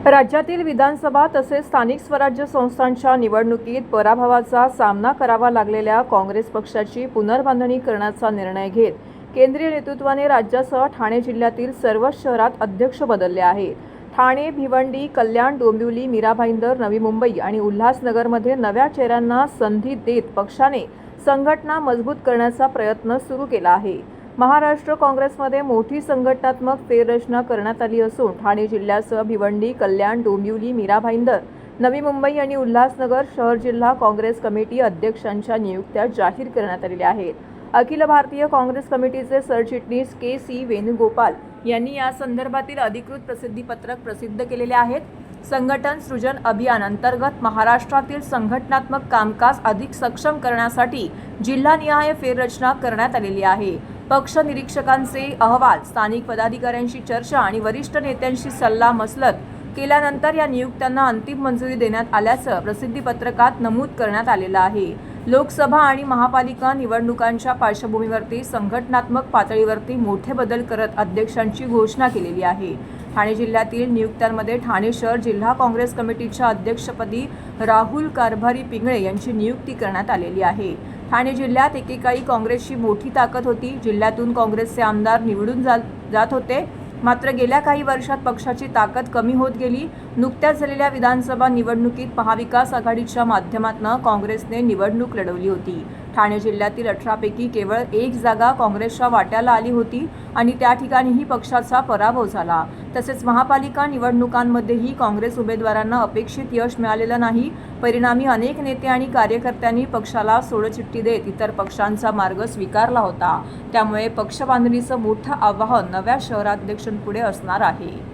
राज्यातील विधानसभा तसेच स्थानिक स्वराज्य संस्थांच्या निवडणुकीत पराभवाचा सामना करावा लागलेल्या काँग्रेस पक्षाची पुनर्बांधणी करण्याचा निर्णय घेत केंद्रीय नेतृत्वाने राज्यासह ठाणे जिल्ह्यातील सर्वच शहरात अध्यक्ष बदलले आहेत. ठाणे, भिवंडी, कल्याण, डोंबिवली, मीरा भाईंदर, नवी मुंबई आणि उल्हासनगरमध्ये नव्या चेहऱ्यांना संधी देत पक्षाने संघटना मजबूत करण्याचा प्रयत्न सुरू केला आहे. महाराष्ट्र काँग्रेसमध्ये मोठी संघटनात्मक फेररचना करण्यात आली असून ठाणे जिल्ह्यासह भिवंडी, कल्याण, डोंबिवली, मीरा भाईंदर, नवी मुंबई आणि उल्हासनगर शहर जिल्हा काँग्रेस कमिटी अध्यक्षांच्या नियुक्त्या जाहीर करण्यात आलेल्या आहेत. अखिल भारतीय काँग्रेस कमिटीचे सरचिटणीस के.सी. वेणुगोपाल यांनी या संदर्भातील अधिकृत प्रसिद्धीपत्रक प्रसिद्ध केलेले आहेत. संघटन सृजन अभियान अंतर्गत महाराष्ट्रातील संघटनात्मक कामकाज अधिक सक्षम करण्यासाठी जिल्हानिहाय फेररचना करण्यात आलेली आहे. पक्ष निरीक्षकांचे अहवाल, स्थानिक पदाधिकाऱ्यांशी चर्चा आणि वरिष्ठ नेत्यांशी सल्लामसलत केल्यानंतर या नियुक्त्यांना अंतिम मंजुरी देण्यात आल्याचं प्रसिद्धीपत्रकात नमूद करण्यात आलेलं आहे. लोकसभा आणि महापालिका निवडणुकांच्या पार्श्वभूमीवरती संघटनात्मक पातळीवरती मोठे बदल करत अध्यक्षांची घोषणा केलेली आहे. ठाणे जिल्ह्यातील नियुक्त्यांमध्ये ठाणे शहर जिल्हा काँग्रेस कमिटीच्या अध्यक्षपदी राहुल कारभारी पिंगळे यांची नियुक्ती करण्यात आलेली आहे. ठाणे जिल्ह्यात एकेकाळी काँग्रेसची मोठी ताकद होती. जिल्ह्यातून काँग्रेसचे आमदार निवडून जात होते. मात्र गेल्या काही वर्षात पक्षाची ताकद कमी होत गेली. नुकत्याच झालेल्या विधानसभा निवडणुकीत महाविकास आघाडीच्या माध्यमातून काँग्रेसने निवडणूक लढवली होती. ठाणे जिल्ह्यातील 18 पैकी केवळ 1 जागा काँग्रेसच्या वाट्याला आली होती आणि त्या ठिकाणीही पक्षाचा पराभव झाला. तसेच महापालिका निवडणुकांमध्येही काँग्रेस उमेदवारांना अपेक्षित यश मिळालेलं नाही. परिणामी अनेक नेते आणि कार्यकर्त्यांनी पक्षाला सोडचिठ्ठी देत इतर पक्षांचा मार्ग स्वीकारला होता. त्यामुळे पक्षबांधणीचं मोठं आव्हान नव्या शहराध्यक्षांपुढे असणार आहे.